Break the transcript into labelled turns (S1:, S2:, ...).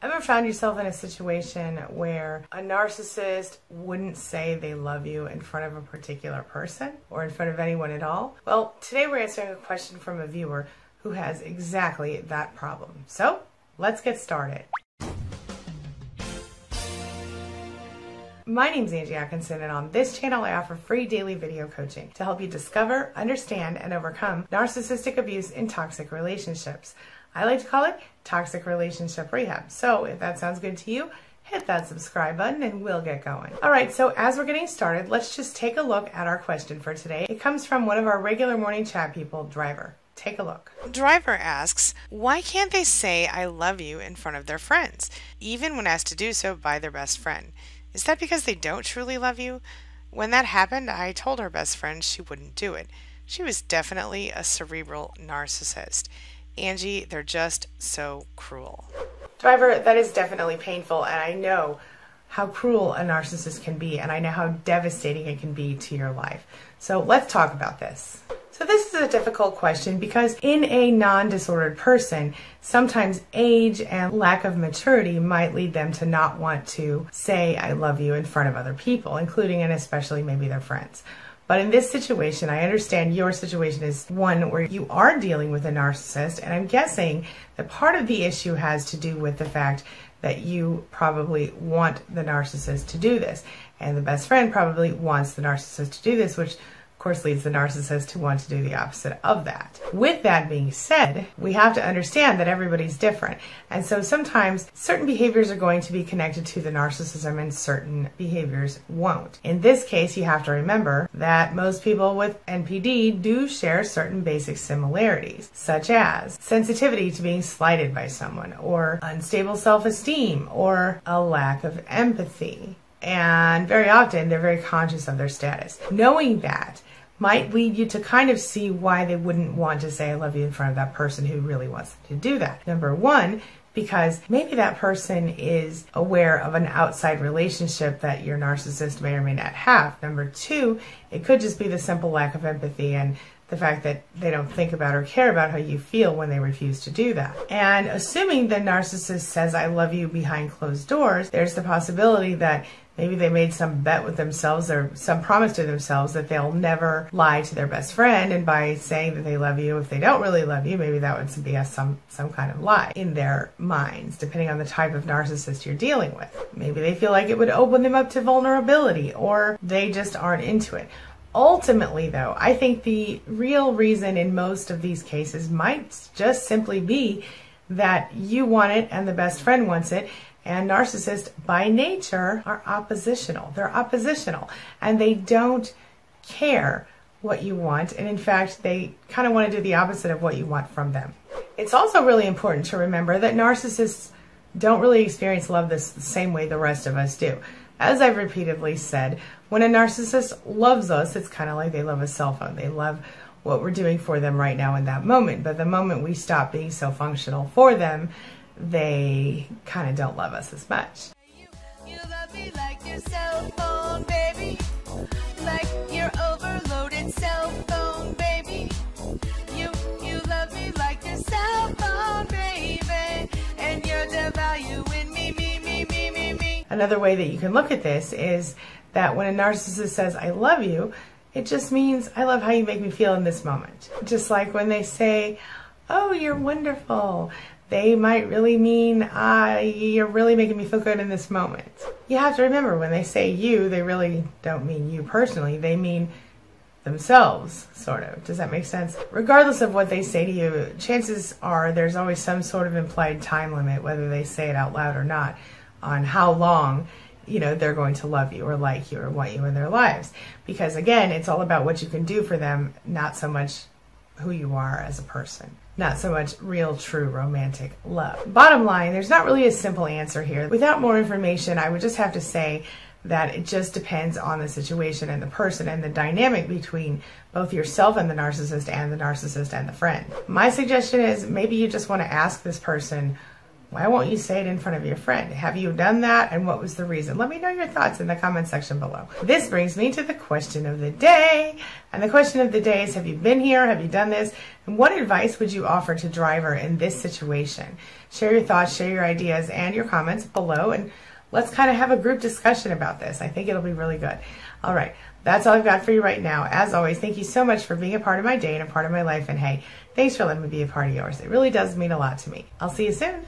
S1: Ever found yourself in a situation where a narcissist wouldn't say they love you in front of a particular person or in front of anyone at all? Well, today we're answering a question from a viewer who has exactly that problem. So, let's get started. My name's Angie Atkinson, and on this channel I offer free daily video coaching to help you discover, understand, and overcome narcissistic abuse in toxic relationships. I like to call it toxic relationship rehab. So if that sounds good to you, hit that subscribe button and we'll get going. All right, so as we're getting started, let's just take a look at our question for today. It comes from one of our regular morning chat people, Dryvur. Take a look. Dryvur asks, why can't they say I love you in front of their friends, even when asked to do so by their best friend? Is that because they don't truly love you? When that happened, I told her best friend she wouldn't do it. She was definitely a cerebral narcissist. Angie, they're just so cruel. Dryvur, that is definitely painful, and I know how cruel a narcissist can be, and I know how devastating it can be to your life. So let's talk about this. So this is a difficult question because in a non-disordered person, sometimes age and lack of maturity might lead them to not want to say I love you in front of other people, including and especially maybe their friends. But in this situation, I understand your situation is one where you are dealing with a narcissist, and I'm guessing that part of the issue has to do with the fact that you probably want the narcissist to do this, and the best friend probably wants the narcissist to do this, which of course leads the narcissist to want to do the opposite of that. With that being said, we have to understand that everybody's different. And so sometimes certain behaviors are going to be connected to the narcissism and certain behaviors won't. In this case, you have to remember that most people with NPD do share certain basic similarities, such as sensitivity to being slighted by someone, or unstable self-esteem, or a lack of empathy. And very often, they're very conscious of their status. Knowing that might lead you to kind of see why they wouldn't want to say I love you in front of that person who really wants them to do that. Number one, because maybe that person is aware of an outside relationship that your narcissist may or may not have. Number two, it could just be the simple lack of empathy and the fact that they don't think about or care about how you feel when they refuse to do that. And assuming the narcissist says I love you behind closed doors, there's the possibility that maybe they made some bet with themselves or some promise to themselves that they'll never lie to their best friend, and by saying that they love you, if they don't really love you, maybe that would be some kind of lie in their minds, depending on the type of narcissist you're dealing with. Maybe they feel like it would open them up to vulnerability, or they just aren't into it. Ultimately, though, I think the real reason in most of these cases might just simply be that you want it and the best friend wants it, and narcissists by nature are oppositional. They're oppositional, and they don't care what you want, and in fact, they kind of want to do the opposite of what you want from them. It's also really important to remember that narcissists don't really experience love the same way the rest of us do. As I've repeatedly said, when a narcissist loves us, it's kind of like they love a cell phone. They love what we're doing for them right now in that moment. But the moment we stop being so functional for them, they kind of don't love us as much.
S2: You love me like your cell phone, baby. Like your overloaded cell phone, baby. You love me like your cell phone, baby. And you're devaluing me.
S1: Another way that you can look at this is that when a narcissist says, I love you, it just means I love how you make me feel in this moment. Just like when they say, oh, you're wonderful, they might really mean, you're really making me feel good in this moment. You have to remember, when they say you, they really don't mean you personally. They mean themselves, sort of. Does that make sense? Regardless of what they say to you, chances are there's always some sort of implied time limit, whether they say it out loud or not, on how long they're going to love you or like you or want you in their lives. Because again, it's all about what you can do for them, not so much who you are as a person. Not so much real, true, romantic love. Bottom line, there's not really a simple answer here. Without more information, I would just have to say that it just depends on the situation and the person and the dynamic between both yourself and the narcissist and the friend. My suggestion is maybe you just want to ask this person Why won't you say it in front of your friend? Have you done that, and what was the reason? Let me know your thoughts in the comment section below. This brings me to the question of the day. And the question of the day is, have you been here? Have you done this? And what advice would you offer to Dryvur in this situation? Share your thoughts, share your ideas, and your comments below, and let's kind of have a group discussion about this. I think it'll be really good. All right, that's all I've got for you right now. As always, thank you so much for being a part of my day and a part of my life. And hey, thanks for letting me be a part of yours. It really does mean a lot to me. I'll see you soon.